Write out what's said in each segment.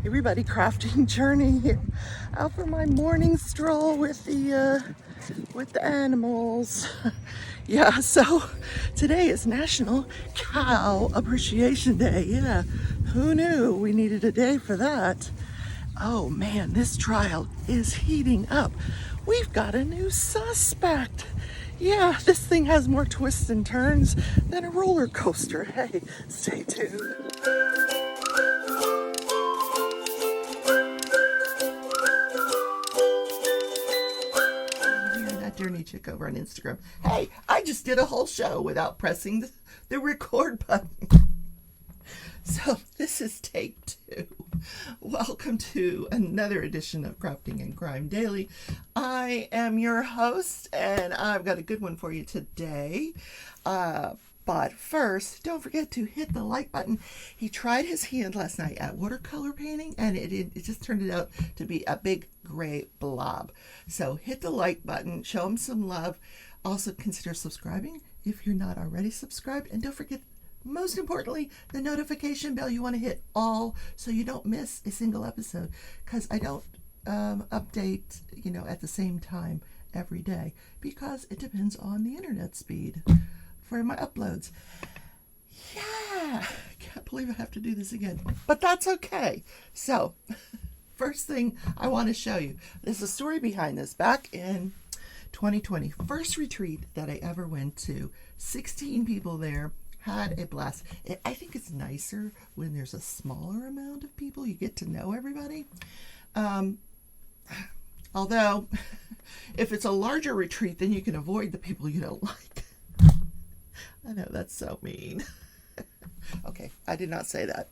Everybody, crafting journey here. Out for my morning stroll with the animals. Yeah, so today is National Cow Appreciation Day. Yeah, who knew we needed a day for that? Oh man, this trial is heating up. We've got a new suspect. Yeah, this thing has more twists and turns than a roller coaster. Hey, stay tuned. That Journey chick over on Instagram. Hey, I just did a whole show without pressing the record button. So this is take 2. Welcome to another edition of Crafting and Crime Daily. I am your host, and I've got a good one for you today. But first, don't forget to hit the like button. He tried his hand last night at watercolor painting, and it just turned out to be a big gray blob. So hit the like button, show him some love. Also consider subscribing if you're not already subscribed, and don't forget, most importantly, the notification bell. You want to hit all so you don't miss a single episode, because I don't update, at the same time every day, because it depends on the internet speed for my uploads. Yeah, I can't believe I have to do this again, but that's okay. So, first thing I want to show you, there's a story behind this. Back in 2020, first retreat that I ever went to, 16 people there. Had a blast. I think it's nicer when there's a smaller amount of people. You get to know everybody. Although, if it's a larger retreat, then you can avoid the people you don't like. I know, that's so mean. Okay, I did not say that.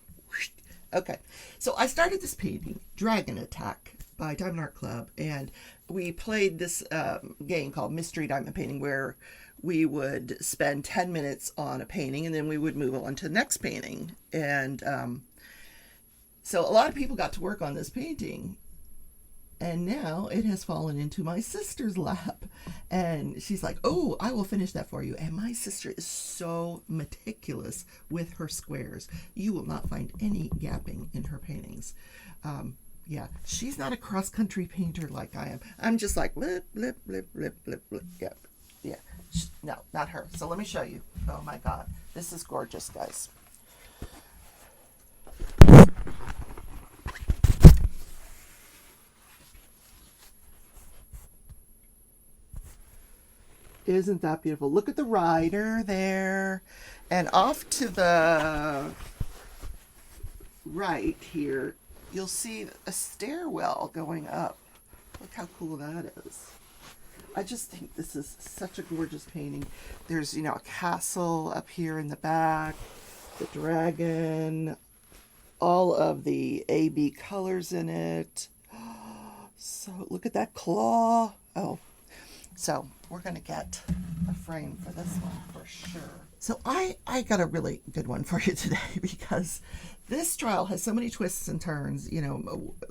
Okay, so I started this painting, Dragon Attack, by Diamond Art Club, and we played this game called Mystery Diamond Painting, where we would spend 10 minutes on a painting and then we would move on to the next painting. And so a lot of people got to work on this painting, and now it has fallen into my sister's lap, and she's like, oh, I will finish that for you. And my sister is so meticulous with her squares. You will not find any gapping in her paintings. Yeah, she's not a cross-country painter like I am. I'm just like blip, blip, blip, blip, blip, blip. Yeah. No, not her. So let me show you. Oh my God, this is gorgeous, guys. Isn't that beautiful? Look at the rider there, and off to the right here, you'll see a stairwell going up. Look how cool that is. I just think this is such a gorgeous painting. There's, a castle up here in the back, the dragon, all of the AB colors in it. So look at that claw. Oh, so we're going to get a frame for this one for sure. So I got a really good one for you today, because this trial has so many twists and turns.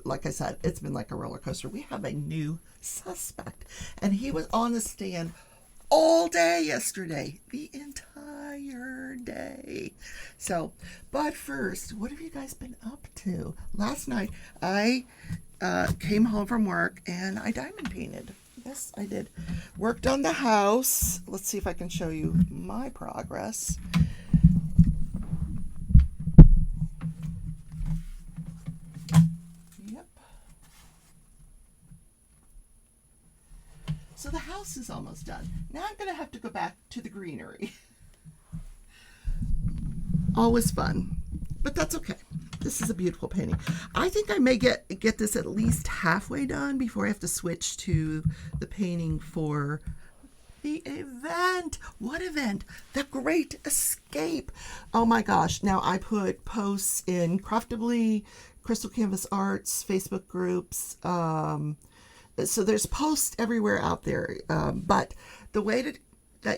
Like I said, it's been like a roller coaster. We have a new suspect, and he was on the stand all day yesterday, the entire day. So, but first, what have you guys been up to? Last night, I came home from work and I diamond painted. Yes, I did. Worked on the house. Let's see if I can show you my progress. Yep. So the house is almost done. Now I'm going to have to go back to the greenery. Always fun, but that's okay. This is a beautiful painting. I think I may get this at least halfway done before I have to switch to the painting for the event. What event? The Great Escape. Oh my gosh. Now I put posts in Craftably, Crystal Canvas Arts, Facebook groups. So there's posts everywhere out there. But the way that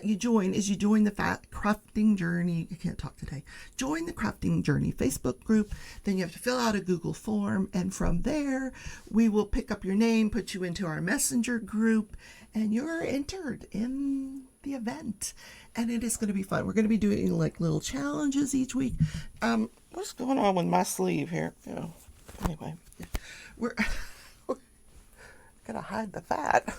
you join is you join the Crafting Journey. I can't talk today. Join the Crafting Journey Facebook group. Then you have to fill out a Google form, and from there we will pick up your name, put you into our messenger group, and you're entered in the event. And it is going to be fun. We're going to be doing like little challenges each week. What's going on with my sleeve here? Anyway, we're, we're gonna hide the fat.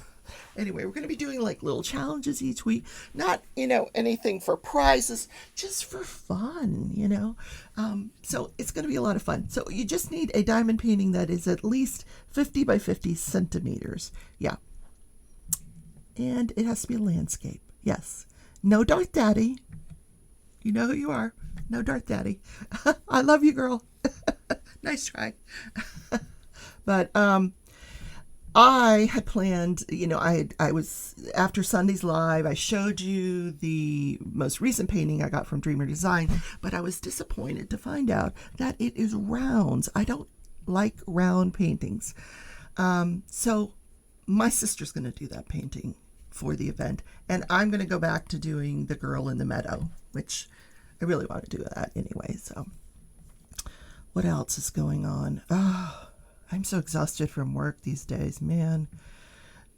Anyway, we're going to be doing like little challenges each week. Not, anything for prizes, just for fun. So it's going to be a lot of fun. So you just need a diamond painting that is at least 50 by 50 centimeters. Yeah. And it has to be a landscape. Yes. No Darth Daddy. You know who you are. No Darth Daddy. I love you, girl. Nice try. But, I had planned, I was, after Sunday's Live, I showed you the most recent painting I got from Dreamer Design, but I was disappointed to find out that it is rounds. I don't like round paintings. So my sister's going to do that painting for the event, and I'm going to go back to doing The Girl in the Meadow, which I really want to do that anyway. So what else is going on? I'm so exhausted from work these days, man.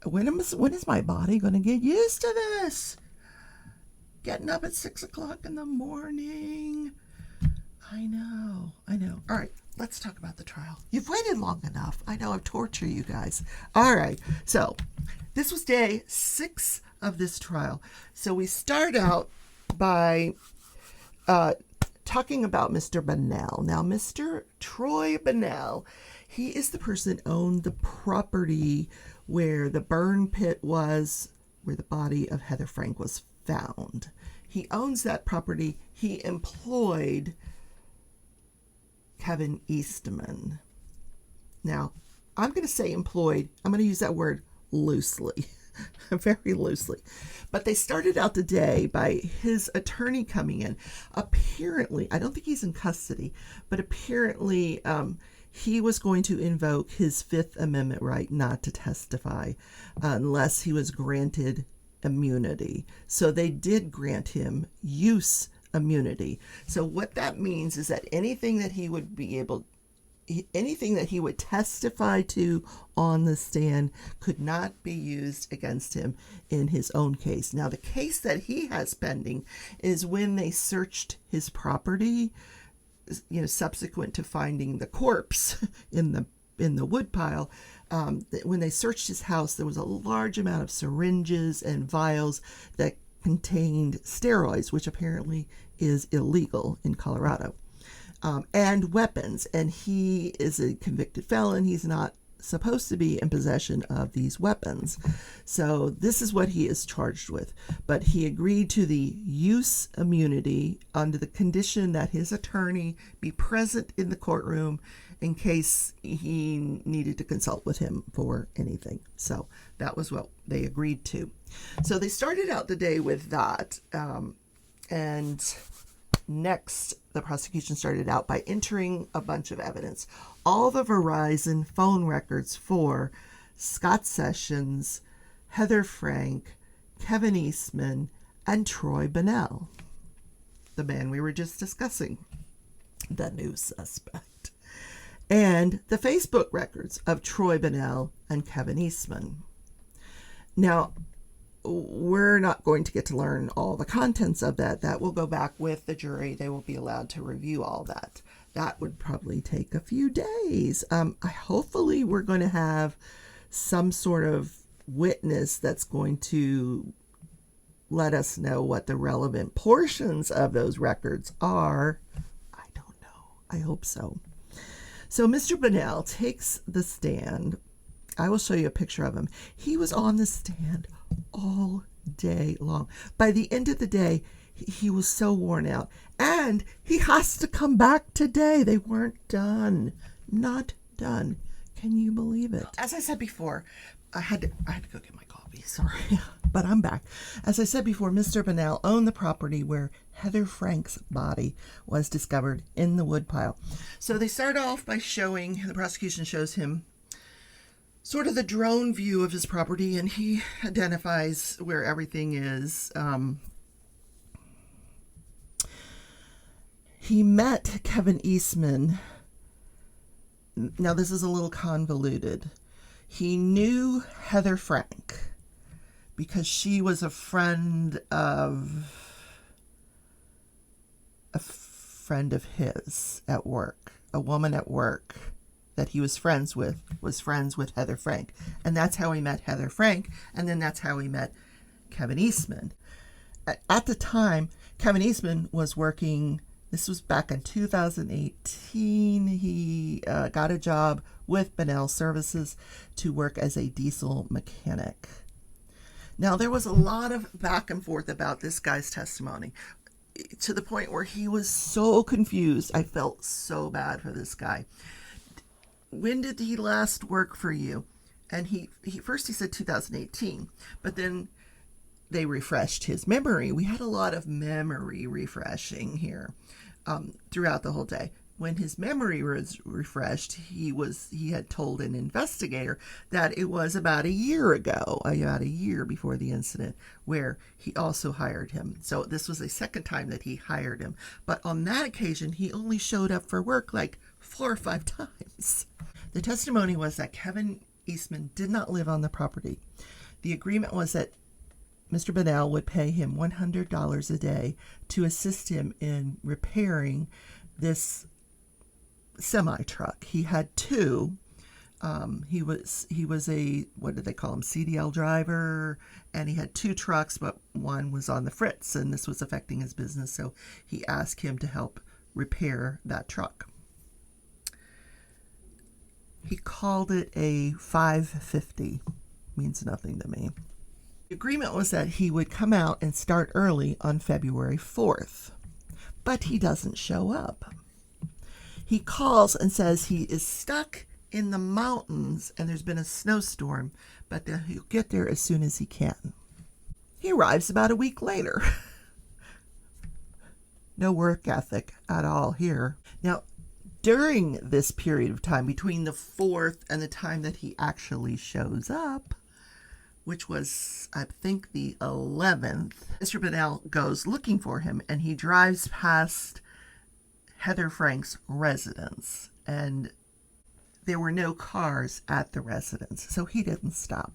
When is my body going to get used to this? Getting up at 6 o'clock in the morning. I know. All right, let's talk about the trial. You've waited long enough. I know I've tortured you guys. All right, so this was day 6 of this trial. So we start out by talking about Mr. Bunnell. Now, Mr. Troy Bunnell, he is the person who owned the property where the burn pit was, where the body of Heather Frank was found. He owns that property. He employed Kevin Eastman. Now, I'm going to say employed. I'm going to use that word loosely, very loosely. But they started out the day by his attorney coming in. Apparently, I don't think he's in custody, but apparently he was going to invoke his Fifth Amendment right not to testify unless he was granted immunity. So they did grant him use immunity. So what that means is that anything that he would testify to on the stand could not be used against him in his own case. Now, the case that he has pending is when they searched his property, subsequent to finding the corpse in the wood pile. When they searched his house, there was a large amount of syringes and vials that contained steroids, which apparently is illegal in Colorado, and weapons. And he is a convicted felon. He's not supposed to be in possession of these weapons. So this is what he is charged with. But he agreed to the use immunity under the condition that his attorney be present in the courtroom in case he needed to consult with him for anything. So that was what they agreed to. So they started out the day with that. And next, the prosecution started out by entering a bunch of evidence. All the Verizon phone records for Scott Sessions, Heather Frank, Kevin Eastman, and Troy Bunnell, the man we were just discussing, the new suspect, and the Facebook records of Troy Bunnell and Kevin Eastman. Now, we're not going to get to learn all the contents of that. That will go back with the jury. They will be allowed to review all that. That would probably take a few days. Hopefully we're going to have some sort of witness that's going to let us know what the relevant portions of those records are. I don't know. I hope so. So Mr. Bunnell takes the stand. I will show you a picture of him. He was on the stand all day long. By the end of the day, he was so worn out. And he has to come back today. They weren't done. Not done. Can you believe it? As I said before, I had to go get my coffee. Sorry. But I'm back. As I said before, Mr. Bunnell owned the property where Heather Frank's body was discovered in the woodpile. So they start off by the prosecution shows him sort of the drone view of his property, and he identifies where everything is. He met Kevin Eastman. Now, this is a little convoluted. He knew Heather Frank because she was a friend of his at work, a woman at work that he was friends with Heather Frank. And that's how he met Heather Frank. And then that's how he met Kevin Eastman. At the time, Kevin Eastman was working, this was back in 2018. He got a job with Bonnell Services to work as a diesel mechanic. Now, there was a lot of back and forth about this guy's testimony, to the point where he was so confused. I felt so bad for this guy. When did he last work for you? And he first said 2018, but then they refreshed his memory. We had a lot of memory refreshing here throughout the whole day. When his memory was refreshed, he had told an investigator that it was about a year before the incident, where he also hired him. So this was the second time that he hired him. But on that occasion, he only showed up for work like 4 or 5 times. The testimony was that Kevin Eastman did not live on the property. The agreement was that Mr. Bonnell would pay him $100 a day to assist him in repairing this semi-truck. He had 2. He was a, what did they call him, CDL driver, and he had 2 trucks, but one was on the fritz, and this was affecting his business, so he asked him to help repair that truck. He called it a 550. Means nothing to me. The agreement was that he would come out and start early on February 4th, but he doesn't show up. He calls and says he is stuck in the mountains and there's been a snowstorm, but that he'll get there as soon as he can. He arrives about a week later. No work ethic at all here. Now, during this period of time, between the 4th and the time that he actually shows up, which was, I think, the 11th, Mr. Bonnell goes looking for him, and he drives past Heather Frank's residence, and there were no cars at the residence, so he didn't stop.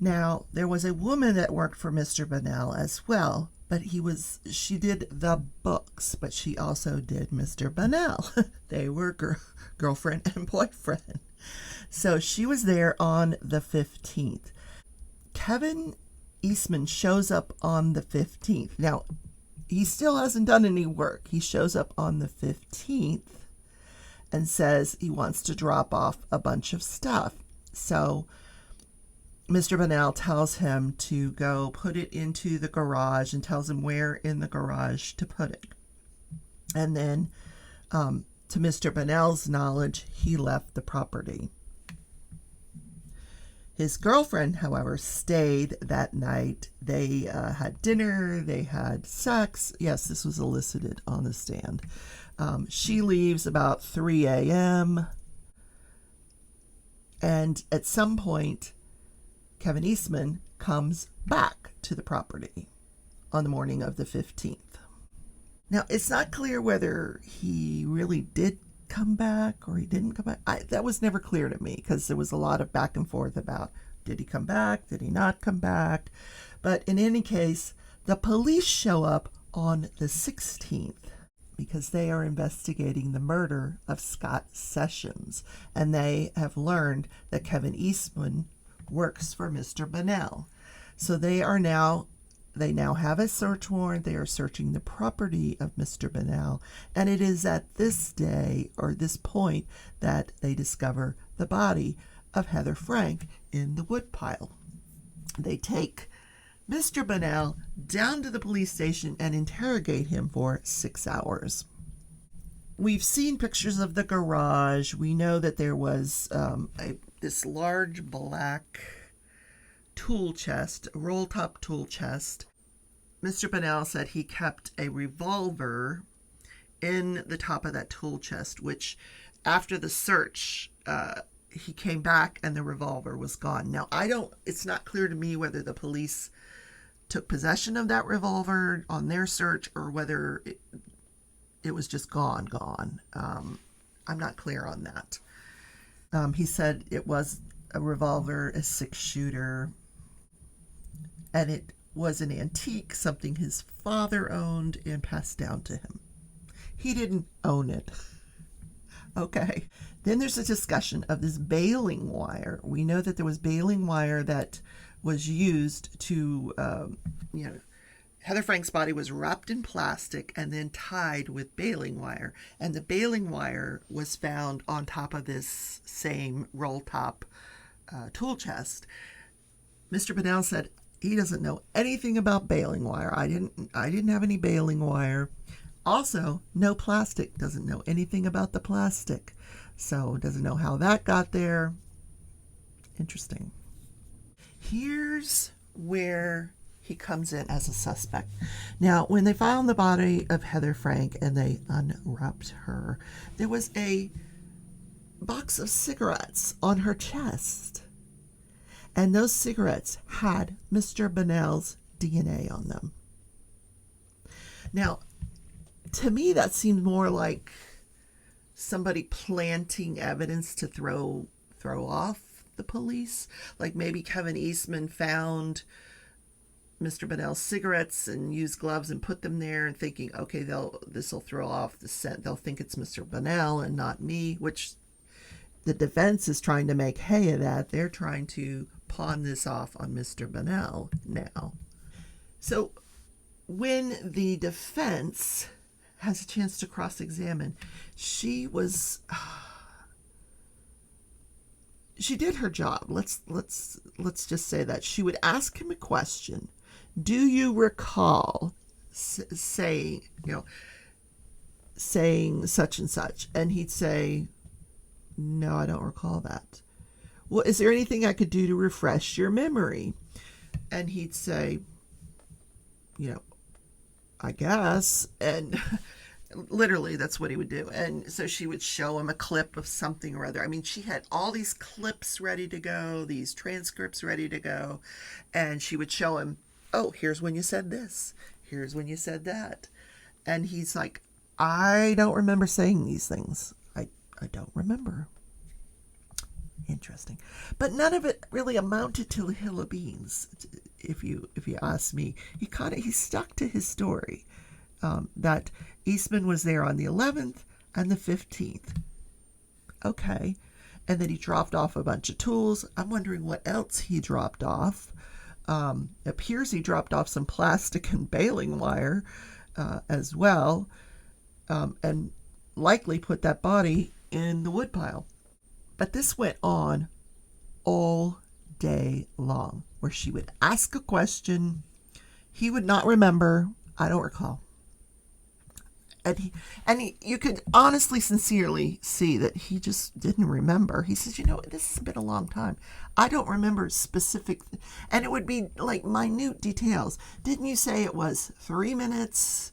Now, there was a woman that worked for Mr. Bonnell as well, but she did the books, but she also did Mr. Bonnell. They were girlfriend and boyfriend. So she was there on the 15th. Kevin Eastman shows up on the 15th. Now, he still hasn't done any work. He shows up on the 15th and says he wants to drop off a bunch of stuff. So Mr. Bonnell tells him to go put it into the garage and tells him where in the garage to put it. And then, to Mr. Bonnell's knowledge, he left the property. His girlfriend, however, stayed that night. They had dinner, they had sex. Yes, this was elicited on the stand. She leaves about 3 a.m. And at some point, Kevin Eastman comes back to the property on the morning of the 15th. Now, it's not clear whether he really did come back or he didn't come back. That was never clear to me, because there was a lot of back and forth about, did he come back? Did he not come back? But in any case, the police show up on the 16th because they are investigating the murder of Scott Sessions, and they have learned that Kevin Eastman works for Mr. Bonnell. So they now have a search warrant. They are searching the property of Mr. Bonnell, and it is at this day, or this point, that they discover the body of Heather Frank in the woodpile. They take Mr. Bonnell down to the police station and interrogate him for 6 hours. We've seen pictures of the garage. We know that there was this large black tool chest, a roll-top tool chest. Mr. Bonnell said he kept a revolver in the top of that tool chest, which after the search, he came back and the revolver was gone. Now, it's not clear to me whether the police took possession of that revolver on their search or whether it was just gone. I'm not clear on that. He said it was a revolver, a 6-shooter, and it was an antique, something his father owned and passed down to him. He didn't own it. Okay. Then there's a discussion of this baling wire. We know that there was baling wire that was used to, Heather Frank's body was wrapped in plastic and then tied with baling wire. And the baling wire was found on top of this same roll top tool chest. Mr. Bonnell said he doesn't know anything about baling wire. I didn't have any baling wire. Also, no plastic. Doesn't know anything about the plastic. So doesn't know how that got there. Interesting. Here's where he comes in as a suspect. Now, when they found the body of Heather Frank and they unwrapped her, there was a box of cigarettes on her chest. And those cigarettes had Mr. Bonnell's DNA on them. Now, to me, that seemed more like somebody planting evidence to throw off the police. Like maybe Kevin Eastman found Mr. Bonnell's cigarettes and used gloves and put them there and thinking, okay, this will throw off the scent. They'll think it's Mr. Bonnell and not me, which the defense is trying to make hay of that. They're trying to pawn this off on Mr. Bonnell now. So when the defense has a chance to cross-examine, she did her job. Let's just say that. She would ask him a question. Do you recall saying such and such? And he'd say, no, I don't recall that. Well, is there anything I could do to refresh your memory? And he'd say, I guess. And literally, that's what he would do. And so she would show him a clip of something or other. I mean, she had all these clips ready to go, these transcripts ready to go. And she would show him, oh, here's when you said this. Here's when you said that. And he's like, I don't remember saying these things. I don't remember. Interesting. But none of it really amounted to a hill of beans, if you ask me. He stuck to his story. That Eastman was there on the 11th and the 15th. Okay. And then he dropped off a bunch of tools. I'm wondering what else he dropped off. Appears he dropped off some plastic and baling wire as well. And likely put that body in the woodpile. But this went on all day long, where she would ask a question. He would not remember. I don't recall. And you could honestly, sincerely see that he just didn't remember. He says, this has been a long time. I don't remember specific, and it would be like minute details. Didn't you say it was 3 minutes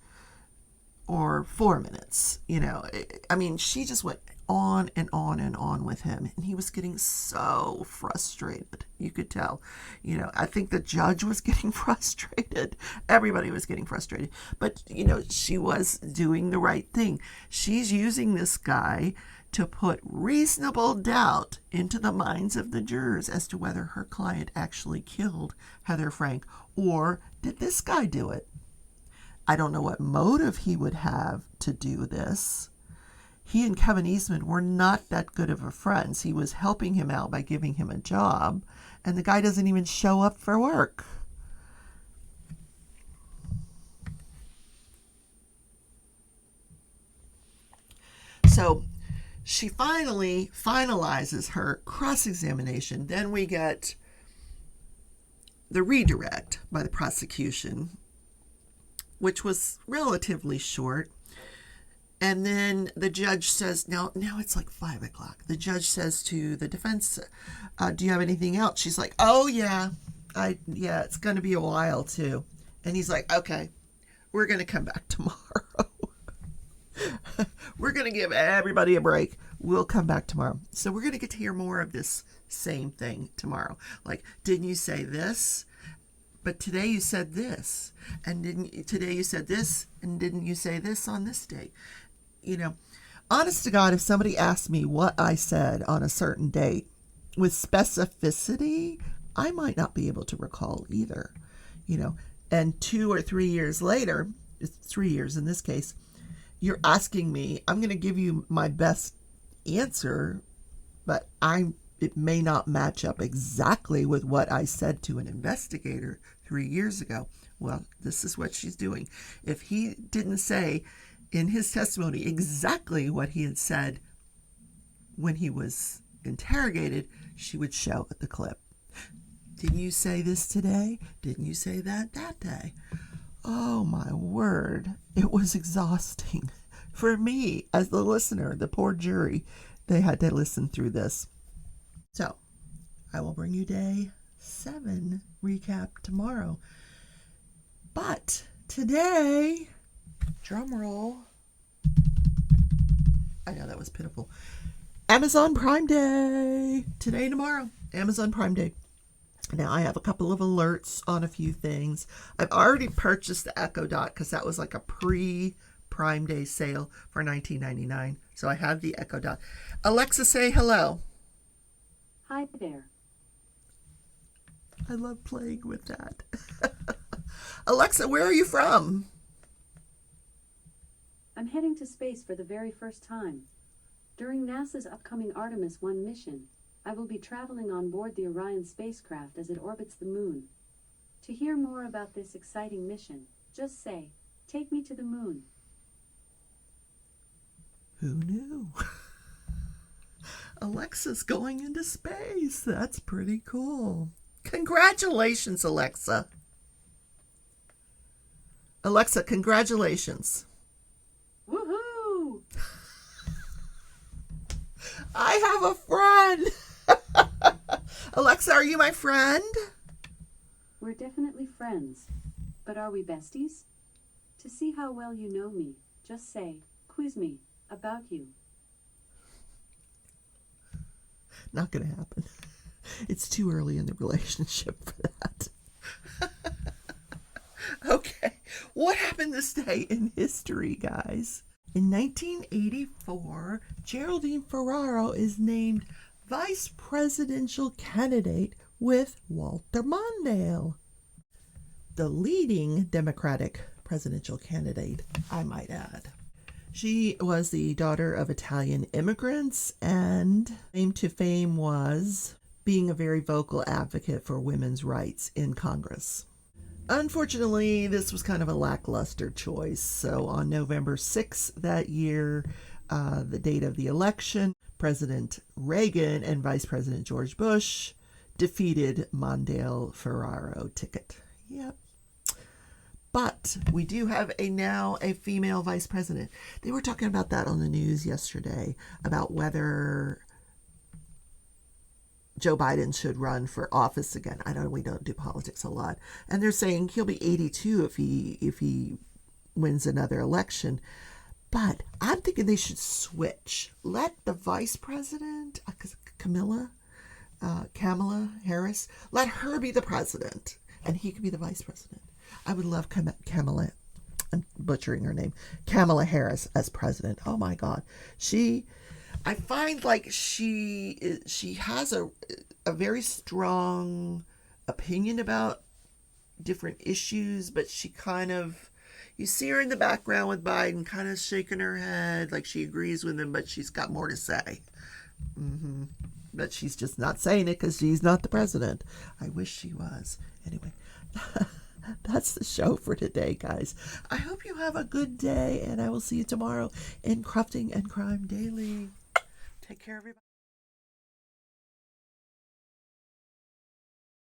or 4 minutes? I mean, she just went on and on and on with him, and he was getting so frustrated. You could tell. I think the judge was getting frustrated. Everybody was getting frustrated. But she was doing the right thing. She's using this guy to put reasonable doubt into the minds of the jurors as to whether her client actually killed Heather Frank, or did this guy do it? I don't know what motive he would have to do this. He and Kevin Eastman were not that good of friends. He was helping him out by giving him a job, and the guy doesn't even show up for work. So she finally finalizes her cross-examination. Then we get the redirect by the prosecution, which was relatively short. And then the judge says, now it's like 5 o'clock. The judge says to the defense, do you have anything else? She's like, oh, yeah, it's going to be a while, too. And he's like, okay, we're going to come back tomorrow. We're going to give everybody a break. We'll come back tomorrow. So we're going to get to hear more of this same thing tomorrow. Like, didn't you say this? But today you said this. And today you said this, and didn't you say this on this day? Honest to God, if somebody asked me what I said on a certain date with specificity, I might not be able to recall either. And 2 or 3 years later, it's 3 years in this case, you're asking me, I'm going to give you my best answer, but it may not match up exactly with what I said to an investigator 3 years ago. Well, this is what she's doing. If he didn't say in his testimony exactly what he had said when he was interrogated, she would show the clip. Didn't you say this today? Didn't you say that day? Oh my word. It was exhausting. For me, as the listener, the poor jury, they had to listen through this. So, I will bring you day 7 recap tomorrow. But today, drum roll. I know that was pitiful. Amazon Prime Day. Today, tomorrow. Amazon Prime Day. Now, I have a couple of alerts on a few things. I've already purchased the Echo Dot because that was like a pre-Prime Day sale for $19.99. So I have the Echo Dot. Alexa, say hello. Hi there. I love playing with that. Alexa, where are you from? I'm heading to space for the very first time. During NASA's upcoming Artemis 1 mission, I will be traveling on board the Orion spacecraft as it orbits the moon. To hear more about this exciting mission, just say, "Take me to the moon." Who knew? Alexa's going into space. That's pretty cool. Congratulations, Alexa. Alexa, congratulations. Woohoo! I have a friend. Alexa, are you my friend? We're definitely friends. But are we besties? To see how well you know me, just say, "Quiz me about you." Not going to happen. It's too early in the relationship for that. Okay, what happened this day in history, guys? In 1984, Geraldine Ferraro is named vice presidential candidate with Walter Mondale, the leading Democratic presidential candidate, I might add. She was the daughter of Italian immigrants, and claim to fame was being a very vocal advocate for women's rights in Congress. Unfortunately, this was kind of a lackluster choice. So on November 6th that year, the date of the election, President Reagan and Vice President George Bush defeated Mondale Ferraro ticket. Yep. But we do have now a female vice president. They were talking about that on the news yesterday, about whether Joe Biden should run for office again. I know we don't do politics a lot. And they're saying he'll be 82 if he wins another election. But I'm thinking they should switch. Let the vice president, Kamala Harris, let her be the president, and he could be the vice president. I would love Kamala, I'm butchering her name, Kamala Harris as president. Oh my God. I find like she has a very strong opinion about different issues, but she kind of, you see her in the background with Biden kind of shaking her head like she agrees with him, but she's got more to say. But she's just not saying it because she's not the president. I wish she was. Anyway, that's the show for today, guys. I hope you have a good day, and I will see you tomorrow in Crafting and Crime Daily. Take care, everybody.